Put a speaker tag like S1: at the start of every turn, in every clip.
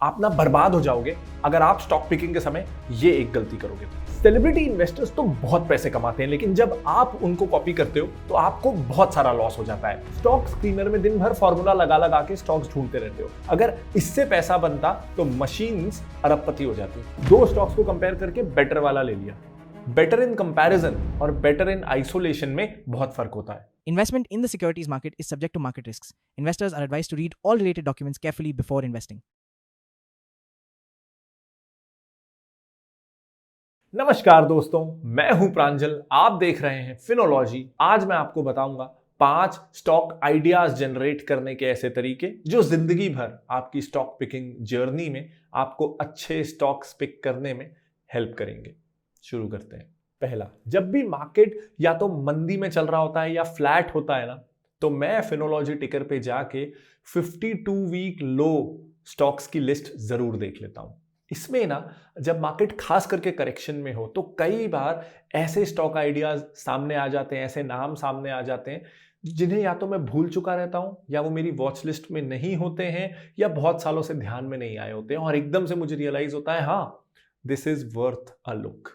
S1: आप ना बर्बाद हो जाओगे अगर आप स्टॉक पिकिंग के समय ये एक गलती करोगे। सेलिब्रिटी इन्वेस्टर्स तो बहुत पैसे कमाते हैं, लेकिन जब आप उनको कॉपी करते हो तो आपको बहुत सारा लॉस हो जाता है। स्टॉक स्क्रीनर में दिन भर फॉर्मूला लगा लगा के स्टॉक्स ढूंढते रहते हो। अगर इससे पैसा बनता तो मशीन्स अरबपति हो जाती। दो स्टॉक्स को कंपेयर करके बेटर वाला ले लिया। बेटर इन कंपैरिजन और बेटर इन आइसोलेशन में बहुत फर्क होता है।
S2: Investment in the securities market is subject to market risks. Investors are advised to read all related documents carefully before investing.
S1: नमस्कार दोस्तों, मैं हूं प्रांजल। आप देख रहे हैं फिनोलॉजी। आज मैं आपको बताऊंगा 5 स्टॉक आइडियाज जनरेट करने के ऐसे तरीके जो जिंदगी भर आपकी स्टॉक पिकिंग जर्नी में आपको अच्छे स्टॉक्स पिक करने में हेल्प करेंगे। शुरू करते हैं। पहला, जब भी मार्केट या तो मंदी में चल रहा होता है या फ्लैट होता है ना, तो मैं फिनोलॉजी टिकर पे जाके 52 वीक लो स्टॉक्स की लिस्ट जरूर देख लेता हूं। इसमें ना जब मार्केट खास करके करेक्शन में हो तो कई बार ऐसे स्टॉक आइडियाज सामने आ जाते हैं, ऐसे नाम सामने आ जाते हैं जिन्हें या तो मैं भूल चुका रहता हूं, या वो मेरी वॉच लिस्ट में नहीं होते हैं, या बहुत सालों से ध्यान में नहीं आए होते हैं, और एकदम से मुझे रियलाइज होता है हाँ, this is worth a look.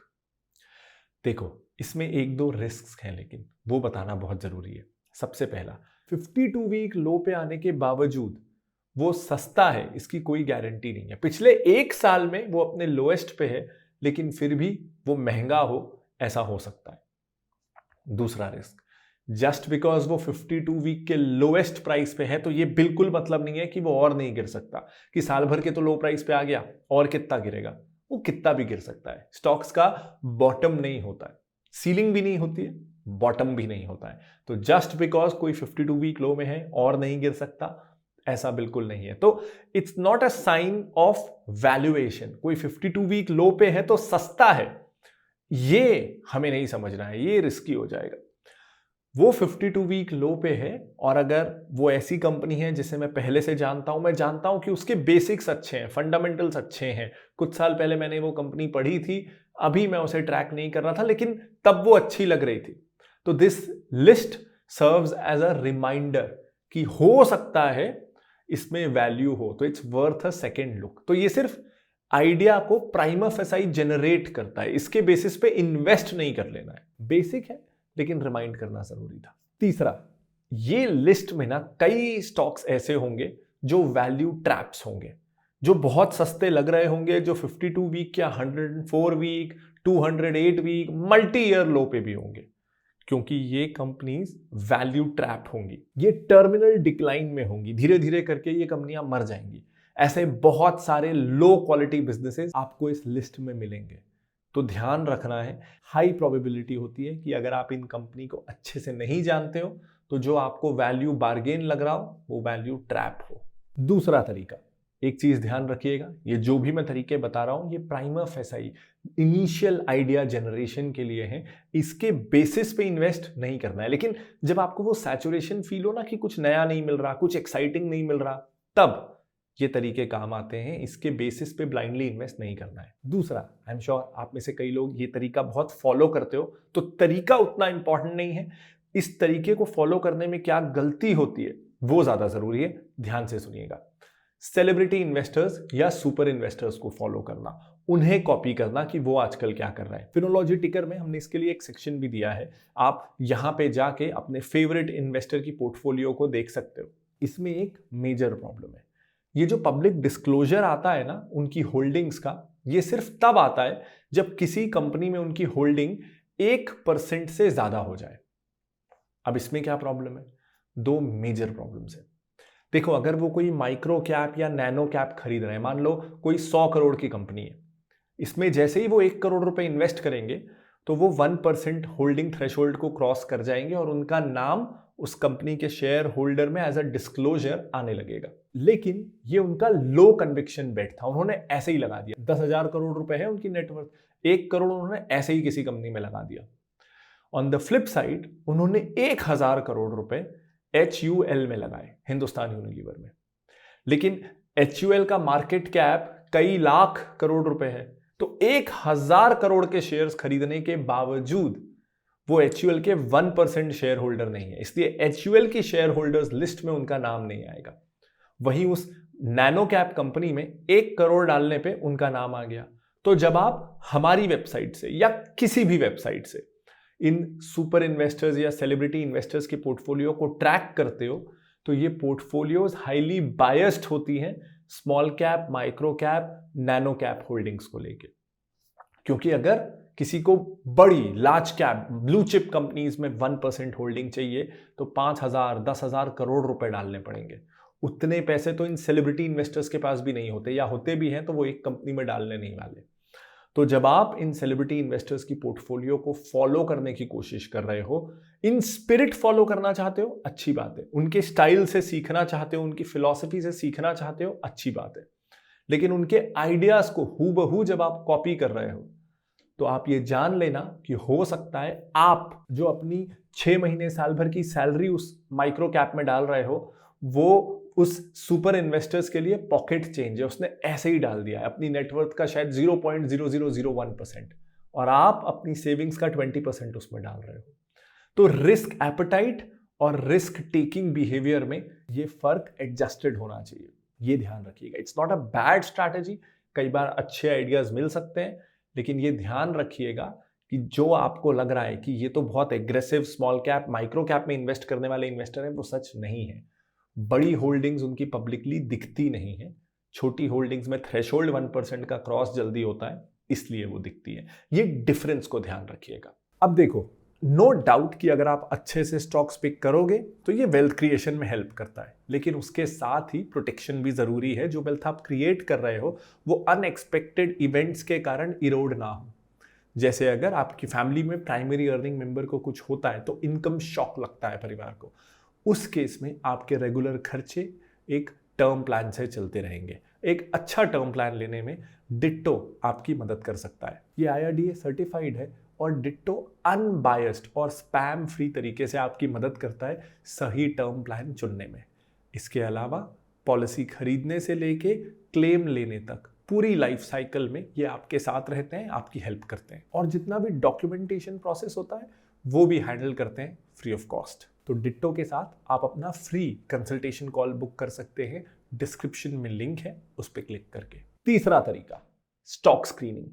S1: देखो, इसमें एक दो रिस्क हैं, लेकिन वो बताना बहुत जरूरी है। सबसे पहला, 52 वीक लो पे आने के बावजूद वो सस्ता है, इसकी कोई गारंटी नहीं है। पिछले एक साल में वो अपने लोएस्ट पे है, लेकिन फिर भी वो महंगा हो, ऐसा हो सकता है। दूसरा रिस्क, जस्ट बिकॉज वो 52 वीक के लोएस्ट प्राइस पे है तो ये बिल्कुल मतलब नहीं है कि वो और नहीं गिर सकता। कि साल भर के तो लो प्राइस पे आ गया, और कितना गिरेगा? वो कितना भी गिर सकता है। स्टॉक्स का बॉटम नहीं होता है, सीलिंग भी नहीं होती है, बॉटम भी नहीं होता है। तो जस्ट बिकॉज कोई 52 वीक लो में है और नहीं गिर सकता, ऐसा बिल्कुल नहीं है। तो it's not a sign of valuation. कोई 52 वीक लो पे है तो सस्ता है, ये हमें नहीं समझना है, ये रिस्की हो जाएगा। वो 52 वीक लो पे है, और अगर वो ऐसी कंपनी है जिसे मैं पहले से जानता हूं, मैं जानता हूं कि उसके बेसिक्स अच्छे हैं, फंडामेंटल्स अच्छे हैं। कुछ साल पहले मैंने वो कंपनी पढ़ी थी, अभी मैं उसे ट्रैक नहीं कर रहा था, लेकिन तब वो अच्छी लग रही थी। तो this list serves as a reminder कि हो सकता है इसमें वैल्यू हो, तो it's worth a second look. तो ये सिर्फ आइडिया को प्राइमा फेसाई जनरेट करता है, इसके बेसिस पे इन्वेस्ट नहीं कर लेना है। बेसिक है, लेकिन रिमाइंड करना जरूरी था। तीसरा, ये लिस्ट में ना कई स्टॉक्स ऐसे होंगे जो वैल्यू ट्रैप्स होंगे, जो बहुत सस्ते लग रहे होंगे, जो 52 वीक या 104 वीक, 208 वीक, मल्टी ईयर लो पे भी होंगे, क्योंकि ये कंपनीज वैल्यू ट्रैप होंगी, ये टर्मिनल डिक्लाइन में होंगी, धीरे धीरे करके ये कंपनियां मर जाएंगी। ऐसे बहुत सारे लो क्वालिटी बिजनेसेस आपको इस लिस्ट में मिलेंगे। तो ध्यान रखना है, हाई प्रोबेबिलिटी होती है कि अगर आप इन कंपनी को अच्छे से नहीं जानते हो तो जो आपको वैल्यू बार्गेन लग रहा हो वो वैल्यू ट्रैप हो। दूसरा तरीका, एक चीज ध्यान रखिएगा, ये जो भी मैं तरीके बता रहा हूं ये prima facie initial idea generation के लिए है, इसके बेसिस पे इन्वेस्ट नहीं करना है। लेकिन जब आपको वो सैचुरेशन फील हो ना कि कुछ नया नहीं मिल रहा, कुछ एक्साइटिंग नहीं मिल रहा, तब ये तरीके काम आते हैं। इसके बेसिस पे ब्लाइंडली इन्वेस्ट नहीं करना है। दूसरा, आई एम श्योर आप में से कई लोग ये तरीका बहुत फॉलो करते हो, तो तरीका उतना इंपॉर्टेंट नहीं है, इस तरीके को फॉलो करने में क्या गलती होती है वो ज्यादा जरूरी है। ध्यान से सुनिएगा। सेलिब्रिटी इन्वेस्टर्स या सुपर इन्वेस्टर्स को फॉलो करना, उन्हें कॉपी करना कि वो आजकल क्या कर रहा है। फिनोलॉजी टिकर में हमने इसके लिए एक सेक्शन भी दिया है, आप यहां पे जाके अपने फेवरेट इन्वेस्टर की पोर्टफोलियो को देख सकते हो। इसमें एक मेजर प्रॉब्लम है, ये जो पब्लिक डिस्क्लोजर आता है ना उनकी होल्डिंग्स का, ये सिर्फ तब आता है जब किसी कंपनी में उनकी होल्डिंग 1% से ज्यादा हो जाए। अब इसमें क्या प्रॉब्लम है? दो मेजर प्रॉब्लम्स है। देखो, अगर वो कोई माइक्रो कैप या नैनो कैप खरीद रहे हैं, मान लो कोई 100 करोड़ की कंपनी है, इसमें जैसे ही वो 1 करोड़ रुपए इन्वेस्ट करेंगे तो वो 1% होल्डिंग थ्रेशोल्ड को क्रॉस कर जाएंगे और उनका नाम उस कंपनी के शेयर होल्डर में एज अ डिस्क्लोजर आने लगेगा। लेकिन ये उनका लो कन्विक्शन बेट था, उन्होंने ऐसे ही लगा दिया। 10,000 करोड़ रुपए है उनकी नेटवर्थ, 1 करोड़ उन्होंने ऐसे ही किसी कंपनी में लगा दिया। ऑन द फ्लिप साइड, उन्होंने 1,000 करोड़ रुपए HUL में लगाए, हिंदुस्तान यूनिलीवर में। लेकिन HUL का मार्केट कैप कई लाख करोड़ रुपए है, तो 1,000 करोड़ के शेयर्स खरीदने के बावजूद वो HUL के 1% शेयर होल्डर नहीं है, इसलिए HUL की शेयर होल्डर्स लिस्ट में उनका नाम नहीं आएगा। वहीं उस नैनो कैप कंपनी में 1 करोड़ डालने पे उनका नाम आ गया। तो जब आप हमारी वेबसाइट से या किसी भी वेबसाइट से इन सुपर इन्वेस्टर्स या सेलिब्रिटी इन्वेस्टर्स के पोर्टफोलियो को ट्रैक करते हो तो ये पोर्टफोलियोज हाईली बायस्ड होती हैं small cap, micro cap, nano cap holdings को लेके। क्योंकि अगर किसी को बड़ी large cap blue chip companies में 1% होल्डिंग चाहिए तो 5,000 10,000 करोड़ रुपए डालने पड़ेंगे। उतने पैसे तो इन सेलिब्रिटी इन्वेस्टर्स के पास भी नहीं होते, या होते भी हैं तो वो एक कंपनी में डालने नहीं वाले। तो जब आप इन सेलिब्रिटी इन्वेस्टर्स की पोर्टफोलियो को फॉलो करने की कोशिश कर रहे हो, इन स्पिरिट फॉलो करना चाहते हो, अच्छी बात है। उनके स्टाइल से सीखना चाहते हो, उनकी फिलॉसफी से सीखना चाहते हो, अच्छी बात है। लेकिन उनके आइडियाज को हूबहू जब आप कॉपी कर रहे हो तो आप ये जान लेना कि हो सकता है आप जो अपनी 6 महीने साल भर की सैलरी उस माइक्रो कैप में डाल रहे हो वो उस सुपर इन्वेस्टर्स के लिए पॉकेट चेंज है, उसने ऐसे ही डाल दिया है अपनी नेटवर्थ का शायद 0.0001% और आप अपनी सेविंग्स का 20% उसमें डाल रहे हो। तो रिस्क एपेटाइट और रिस्क टेकिंग बिहेवियर में ये फर्क एडजस्टेड होना चाहिए, ये ध्यान रखिएगा। It's not a bad strategy, कई बार अच्छे आइडियाज मिल सकते हैं, लेकिन ये ध्यान रखिएगा कि जो आपको लग रहा है कि ये तो बहुत aggressive small cap micro cap में इन्वेस्ट करने वाले इन्वेस्टर हैं, वो सच नहीं है। बड़ी होल्डिंग्स उनकी पब्लिकली दिखती नहीं है, छोटी होल्डिंग्स में थ्रेशोल्ड 1% का क्रॉस जल्दी होता है, इसलिए वो दिखती है। ये डिफरेंस को ध्यान रखिएगा। अब देखो, नो डाउट कि अगर आप अच्छे से स्टॉक्स पिक करोगे तो ये वेल्थ क्रिएशन में हेल्प करता है, लेकिन उसके साथ ही प्रोटेक्शन भी जरूरी है। जो वेल्थ आप क्रिएट कर रहे हो वो अनएक्सपेक्टेड इवेंट्स के कारण इरोड ना हो। जैसे अगर आपकी फैमिली में प्राइमरी अर्निंग मेंबर को कुछ होता है तो इनकम शॉक लगता है परिवार को, उस केस में आपके रेगुलर खर्चे एक टर्म प्लान से चलते रहेंगे। एक अच्छा टर्म प्लान लेने में डिट्टो आपकी मदद कर सकता है। ये IRDA सर्टिफाइड है और डिट्टो अनबायस्ड और स्पैम फ्री तरीके से आपकी मदद करता है सही टर्म प्लान चुनने में। इसके अलावा पॉलिसी खरीदने से लेके क्लेम लेने तक पूरी लाइफ साइकिल में ये आपके साथ रहते हैं, आपकी हेल्प करते हैं, और जितना भी डॉक्यूमेंटेशन प्रोसेस होता है वो भी हैंडल करते हैं फ्री ऑफ कॉस्ट। तो डिट्टो के साथ आप अपना फ्री कंसल्टेशन कॉल बुक कर सकते हैं, डिस्क्रिप्शन में लिंक है, उस पर क्लिक करके। तीसरा तरीका, स्टॉक स्क्रीनिंग।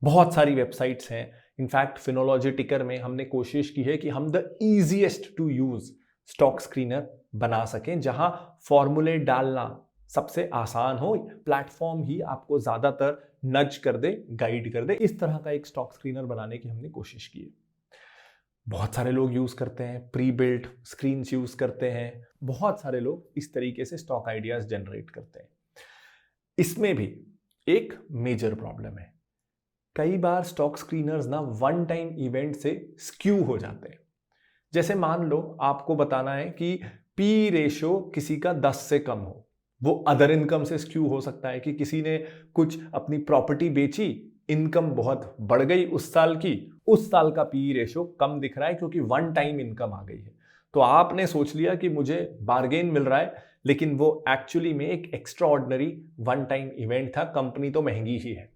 S1: बहुत सारी वेबसाइट्स हैं, इनफैक्ट फिनोलॉजी टिकर में हमने कोशिश की है कि हम the easiest to use stock screener बना सकें, जहां फॉर्मूले डालना सबसे आसान हो, प्लेटफॉर्म ही आपको ज्यादातर नज कर दे, गाइड कर दे। इस तरह का एक स्टॉक स्क्रीनर बनाने की हमने कोशिश की है। बहुत सारे लोग यूज करते हैं, प्री बिल्ट स्क्रीन्स यूज करते हैं, बहुत सारे लोग इस तरीके से स्टॉक आइडियाज जनरेट करते हैं। इसमें भी एक मेजर प्रॉब्लम है, कई बार स्टॉक स्क्रीनर्स ना वन टाइम इवेंट से स्क्यू हो जाते हैं। जैसे मान लो आपको बताना है कि पी रेशो किसी का 10 से कम हो, वो अदर इनकम से स्क्यू हो सकता है कि किसी ने कुछ अपनी प्रॉपर्टी बेची, इनकम बहुत बढ़ गई उस साल की, उस साल का पी रेशो कम दिख रहा है क्योंकि वन टाइम इनकम आ गई है। तो आपने सोच लिया कि मुझे बार्गेन मिल रहा है, लेकिन वो एक्चुअली में एक extra ordinary one time event था, कंपनी तो महंगी ही है,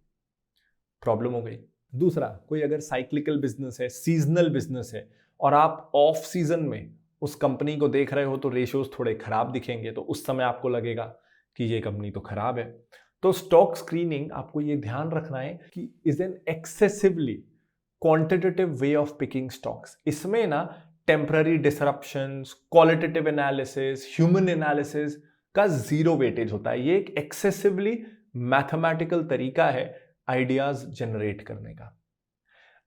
S1: प्रॉब्लम हो गई। दूसरा, कोई अगर साइक्लिकल बिजनेस है, सीजनल बिजनेस है, और आप ऑफ सीजन में उस कंपनी को देख रहे हो तो रेशियोज थोड़े खराब दिखेंगे, तो उस समय आपको लगेगा कि ये कंपनी तो खराब है। तो स्टॉक स्क्रीनिंग आपको ये ध्यान रखना है कि is an excessively quantitative way of picking stocks. इसमें ना temporary disruptions, qualitative analysis, human analysis का जीरो वेटेज होता है। ये एक एक्सेसिवली मैथमेटिकल तरीका है आइडियाज जनरेट करने का,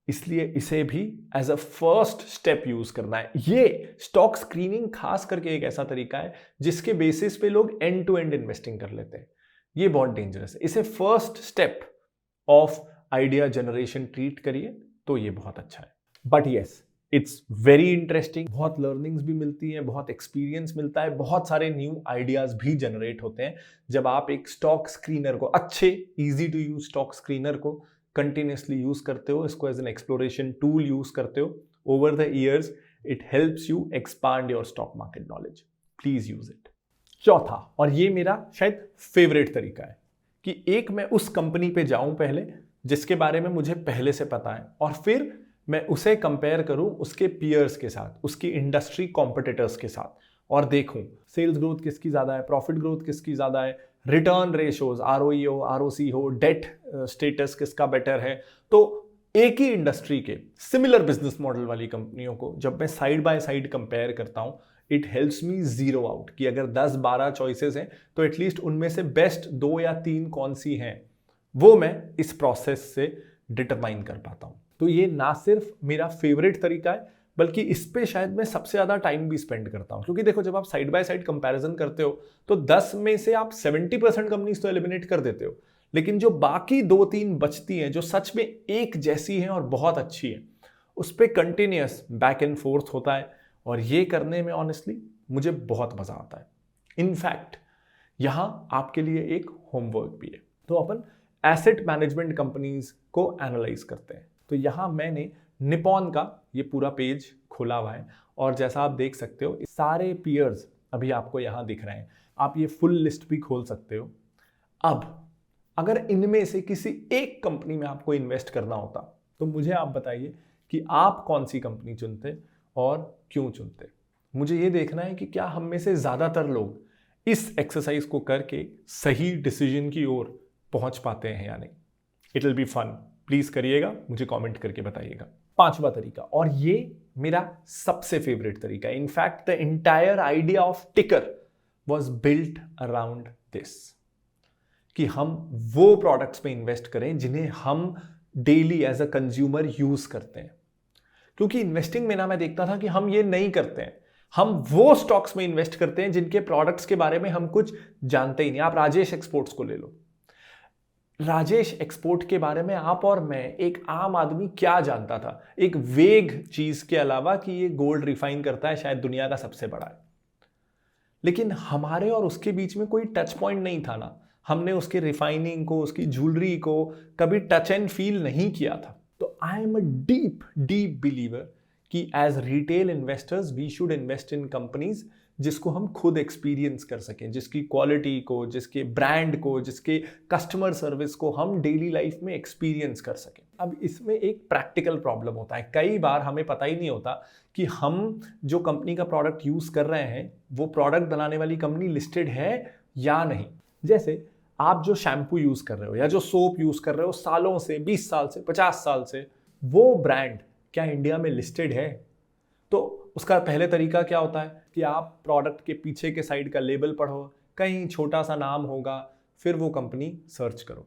S1: इसलिए इसे भी as a first step use करना है। ये स्टॉक स्क्रीनिंग खास करके एक ऐसा तरीका है जिसके बेसिस पे लोग एंड टू एंड इन्वेस्टिंग कर लेते हैं। ये बहुत डेंजरस है, इसे first step of idea generation treat करिए तो ये बहुत अच्छा है। But yes, it's very interesting, बहुत लर्निंग्स भी मिलती हैं, बहुत एक्सपीरियंस मिलता है, बहुत सारे न्यू आइडियाज भी जनरेट होते हैं जब आप एक स्टॉक स्क्रीनर को, अच्छे easy to use stock screener को कंटिन्यूसली यूज करते हो, इसको as an exploration tool use करते हो। Over the years it helps you expand your stock market knowledge, please use it. चौथा, और ये मेरा शायद फेवरेट तरीका है, कि एक मैं उस कंपनी पे जाऊं पहले जिसके बारे में मुझे पहले से पता है, और फिर मैं उसे कंपेयर करूं उसके पीयर्स के साथ, उसकी इंडस्ट्री कॉम्पिटिटर्स के साथ, और देखूं सेल्स ग्रोथ किसकी ज़्यादा है, प्रॉफिट ग्रोथ किसकी ज़्यादा है, रिटर्न रेशोज, ROE हो, ROC हो, डेट स्टेटस किसका बेटर है। तो एक ही इंडस्ट्री के सिमिलर बिजनेस मॉडल वाली कंपनियों को जब मैं साइड बाय साइड कंपेयर करता हूं, it helps me zero out कि अगर 10-12 चॉइसेस हैं तो एटलीस्ट उनमें से बेस्ट 2 या 3 कौन सी हैं, वो मैं इस प्रोसेस से डिटरमाइन कर पाता हूं। तो ये ना सिर्फ मेरा फेवरेट तरीका है, बल्कि इस पे शायद मैं सबसे ज्यादा टाइम भी स्पेंड करता हूं। क्योंकि देखो, जब आप साइड बाय साइड कंपैरिजन करते हो तो 10 में से आप 70% कंपनीज तो एलिमिनेट कर देते हो, लेकिन जो बाकी 2-3 बचती हैं जो सच में एक जैसी हैं और बहुत अच्छी हैं, उस पर कंटिन्यूअस बैक एंड फोर्थ होता है। और ये करने में ऑनेस्टली मुझे बहुत मजा आता है। इनफैक्ट यहां आपके लिए एक होमवर्क भी है। तो अपन एसेट मैनेजमेंट कंपनीज को एनालाइज करते हैं। तो यहां मैंने निपॉन का ये पूरा पेज खोला हुआ है और जैसा आप देख सकते हो सारे पीयर्स अभी आपको यहां दिख रहे हैं। आप ये फुल लिस्ट भी खोल सकते हो। अब अगर इनमें से किसी एक कंपनी में आपको इन्वेस्ट करना होता तो मुझे आप बताइए कि आप कौन सी कंपनी चुनते और क्यों चुनते। मुझे ये देखना है कि क्या हम में से ज्यादातर लोग इस एक्सरसाइज को करके सही डिसीजन की ओर पहुंच पाते हैं या नहीं। It will be fun. Please करिएगा, मुझे कमेंट करके बताइएगा। 5वां तरीका, और ये मेरा सबसे फेवरेट तरीका है। In fact the entire idea of ticker was built around this, कि हम वो प्रोडक्ट्स में इन्वेस्ट करें जिन्हें हम daily as a consumer use करते हैं। क्योंकि इन्वेस्टिंग में ना मैं देखता था कि हम ये नहीं करते हैं। हम वो स्टॉक्स में इन्वेस्ट करते हैं जिनके प्रोडक्ट्स के बारे में हम कुछ जानते ही नहीं। आप राजेश एक्सपोर्ट्स को ले लो। राजेश एक्सपोर्ट के बारे में आप और मैं, एक आम आदमी, क्या जानता था? एक वेग चीज के अलावा कि ये गोल्ड रिफाइन करता है, शायद दुनिया का सबसे बड़ा है। लेकिन हमारे और उसके बीच में कोई टच पॉइंट नहीं था ना। हमने उसके रिफाइनिंग को, उसकी ज्वेलरी को कभी टच एंड फील नहीं किया था। तो I am a deep deep believer कि as retail investors we should invest in companies जिसको हम खुद एक्सपीरियंस कर सकें, जिसकी क्वालिटी को, जिसके ब्रांड को, जिसके कस्टमर सर्विस को हम डेली लाइफ में एक्सपीरियंस कर सकें। अब इसमें एक प्रैक्टिकल प्रॉब्लम होता है। कई बार हमें पता ही नहीं होता कि हम जो कंपनी का प्रोडक्ट यूज कर रहे हैं वो प्रोडक्ट बनाने वाली कंपनी लिस्टेड है या नहीं। जैसे आप जो शैम्पू यूज कर रहे हो या जो सोप यूज कर रहे हो सालों से, 20 साल से, 50 साल से, वो ब्रांड क्या इंडिया में लिस्टेड है? तो उसका पहले तरीका क्या होता है कि आप प्रोडक्ट के पीछे के साइड का लेबल पढ़ो, कहीं छोटा सा नाम होगा, फिर वो कंपनी सर्च करो।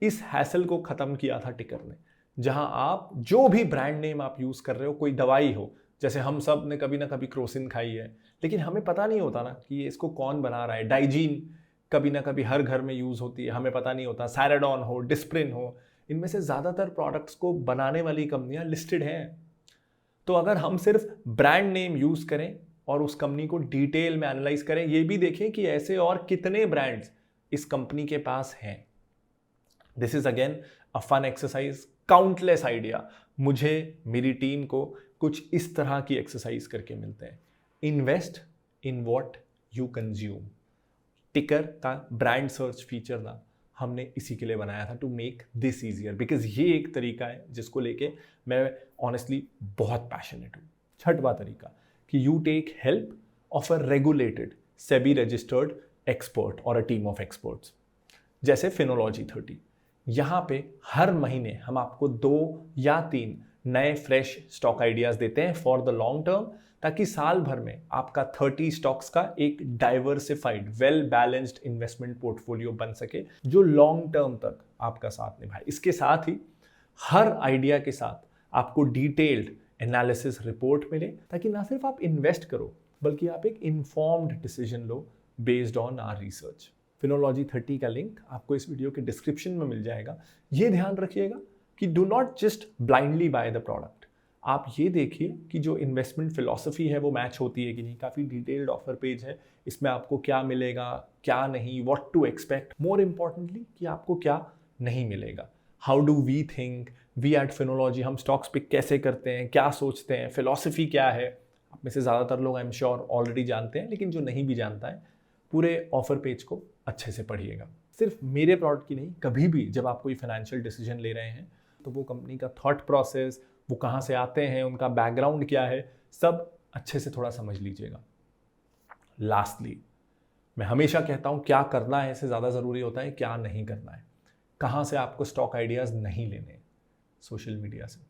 S1: इस हैसल को खत्म किया था टिकर ने, जहां आप जो भी ब्रांड नेम आप यूज कर रहे हो, कोई दवाई हो, जैसे हम सब ने कभी ना कभी क्रोसिन खाई है, लेकिन हमें पता नहीं होता ना कि ये इसको कौन बना रहा है। डाइजीन कभी ना कभी हर घर में यूज होती है, हमें पता नहीं होता। सैराडॉन हो, डिस्प्रिन हो, इनमें से ज्यादातर प्रोडक्ट्स को बनाने वाली कंपनियां लिस्टेड हैं। तो अगर हम सिर्फ ब्रांड नेम यूज करें और उस कंपनी को डिटेल में एनालाइज करें, ये भी देखें कि ऐसे और कितने ब्रांड्स इस कंपनी के पास हैं। This is again a fun exercise, countless idea मुझे, मेरी टीम को कुछ इस तरह की एक्सरसाइज करके मिलते हैं। Invest in what you consume. टिकर का ब्रांड सर्च फीचर ना हमने इसी के लिए बनाया था, to make this easier, because ये एक तरीका है जिसको लेके मैं ऑनेस्टली बहुत पैशनेट हूँ। 6वां तरीका कि you take help of a regulated SEBI registered expert और अ टीम ऑफ एक्सपर्ट्स, जैसे फिनोलॉजी 30। यहाँ पे हर महीने हम आपको 2 या 3 नए फ्रेश स्टॉक आइडियाज देते हैं फॉर द लॉन्ग टर्म, ताकि साल भर में आपका 30 स्टॉक्स का एक diversified, well balanced investment portfolio बन सके जो लॉन्ग टर्म तक आपका साथ निभाए। इसके साथ ही हर आइडिया के साथ आपको डिटेल्ड एनालिसिस रिपोर्ट मिले, ताकि ना सिर्फ आप इन्वेस्ट करो बल्कि आप एक इन्फॉर्म्ड डिसीजन लो based on our research. Finology 30 का लिंक आपको इस वीडियो के डिस्क्रिप्शन में मिल जाएगा। ये ध्यान रखिएगा कि do not just blindly by the product. आप ये देखिए कि जो इन्वेस्टमेंट फिलॉसफी है वो मैच होती है कि नहीं। काफ़ी डिटेल्ड ऑफर पेज है, इसमें आपको क्या मिलेगा, क्या नहीं, what to expect, more importantly कि आपको क्या नहीं मिलेगा। How do we think, we at Finology हम स्टॉक्स पिक कैसे करते हैं, क्या सोचते हैं, फिलॉसफी क्या है। आप में से ज़्यादातर लोग आई एम श्योर ऑलरेडी जानते हैं, लेकिन जो नहीं भी जानता है पूरे ऑफर पेज को अच्छे से पढ़िएगा। सिर्फ मेरे प्रोडक्ट की नहीं, कभी भी जब आप कोई फाइनेंशियल डिसीजन ले रहे हैं तो वो कंपनी का थॉट प्रोसेस, वो कहाँ से आते हैं, उनका बैकग्राउंड क्या है, सब अच्छे से थोड़ा समझ लीजिएगा। लास्टली, मैं हमेशा कहता हूँ क्या करना है इससे ज़्यादा ज़रूरी होता है क्या नहीं करना है। कहाँ से आपको स्टॉक आइडियाज़ नहीं लेने हैं? सोशल मीडिया से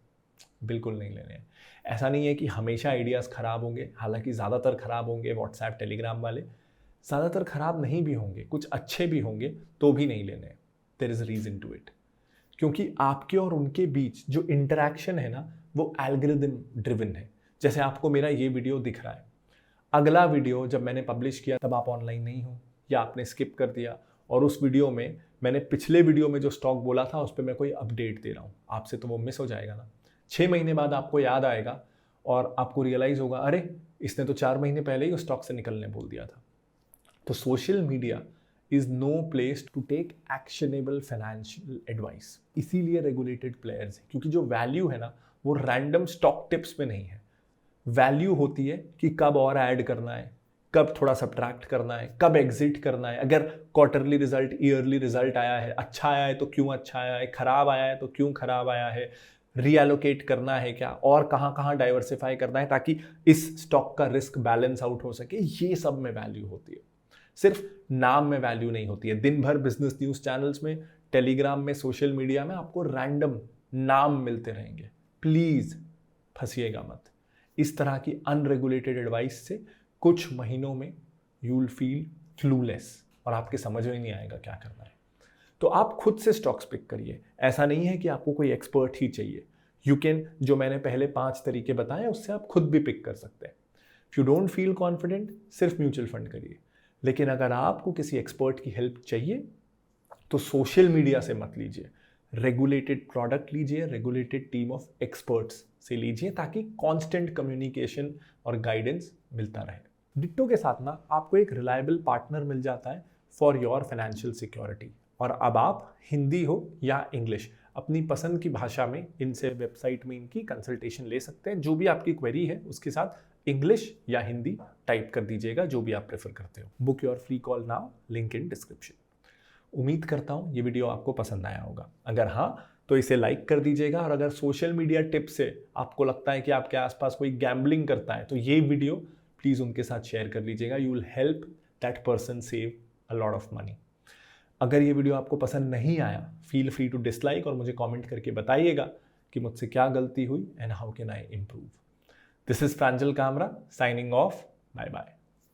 S1: बिल्कुल नहीं लेने हैं। ऐसा नहीं है कि हमेशा आइडियाज़ ख़राब होंगे, हालांकि ज़्यादातर ख़राब होंगे। व्हाट्सएप टेलीग्राम वाले ज़्यादातर ख़राब नहीं भी होंगे, कुछ अच्छे भी होंगे, तो भी नहीं लेने हैं। There is reason to it, क्योंकि आपके और उनके बीच जो इंटरेक्शन है ना वो एल्गोरिदम ड्रिवन है। जैसे आपको मेरा ये वीडियो दिख रहा है, अगला वीडियो जब मैंने पब्लिश किया तब आप ऑनलाइन नहीं हो या आपने स्किप कर दिया, और उस वीडियो में मैंने पिछले वीडियो में जो स्टॉक बोला था उस पर मैं कोई अपडेट दे रहा हूँ आपसे, तो वो मिस हो जाएगा ना। 6 महीने बाद आपको याद आएगा और आपको रियलाइज़ होगा अरे इसने तो 4 महीने पहले ही उस स्टॉक से निकलने बोल दिया था। तो social media is no place to take actionable financial advice. इसीलिए रेगुलेटेड प्लेयर्स हैं, क्योंकि जो वैल्यू है ना वो रैंडम स्टॉक टिप्स में नहीं है। वैल्यू होती है कि कब और ऐड करना है, कब थोड़ा सब्ट्रैक्ट करना है, कब एग्जिट करना है। अगर क्वार्टरली रिजल्ट, ईयरली रिजल्ट आया है, अच्छा आया है तो क्यों अच्छा आया है, खराब आया है तो क्यों खराब आया है, रीएलोकेट करना है क्या, और कहाँ कहाँ डाइवर्सिफाई करना है ताकि इस स्टॉक का रिस्क बैलेंस आउट हो सके। ये सब में वैल्यू होती है, सिर्फ नाम में वैल्यू नहीं होती है। दिन भर बिजनेस न्यूज़ चैनल्स में, टेलीग्राम में, सोशल मीडिया में आपको रैंडम नाम मिलते रहेंगे। प्लीज़ फंसिएगा मत। इस तरह की अनरेगुलेटेड एडवाइस से कुछ महीनों में यू विल फील क्लूलेस और आपके समझ में नहीं आएगा क्या करना है। तो आप खुद से स्टॉक्स पिक करिए। ऐसा नहीं है कि आपको कोई एक्सपर्ट ही चाहिए। यू कैन, जो मैंने पहले 5 तरीके बताए उससे आप खुद भी पिक कर सकते हैं। If you don't feel confident, सिर्फ म्यूचुअल फंड करिए। लेकिन अगर आपको किसी एक्सपर्ट की हेल्प चाहिए तो सोशल मीडिया से मत लीजिए, रेगुलेटेड प्रोडक्ट लीजिए, रेगुलेटेड टीम ऑफ एक्सपर्ट्स से लीजिए, ताकि कांस्टेंट कम्युनिकेशन और गाइडेंस मिलता रहे। डिट्टो के साथ ना आपको एक रिलायबल पार्टनर मिल जाता है फॉर योर फाइनेंशियल सिक्योरिटी। और अब आप हिंदी हो या इंग्लिश, अपनी पसंद की भाषा में इनसे वेबसाइट में इनकी कंसल्टेशन ले सकते हैं। जो भी आपकी क्वेरी है उसके साथ इंग्लिश या हिंदी टाइप कर दीजिएगा, जो भी आप प्रेफर करते हो। Book your free call now, link in description. उम्मीद करता हूँ ये वीडियो आपको पसंद आया होगा। अगर हाँ तो इसे लाइक कर दीजिएगा, और अगर सोशल मीडिया टिप से आपको लगता है कि आपके आसपास कोई गैम्बलिंग करता है तो ये वीडियो प्लीज़ उनके साथ शेयर कर लीजिएगा। You will help that person save a lot of money. अगर ये वीडियो आपको पसंद नहीं आया, फील फ्री टू डिसलाइक और मुझे कमेंट करके बताइएगा कि मुझसे क्या गलती हुई and how can I improve. This is Pranjal Kamra signing off. Bye bye.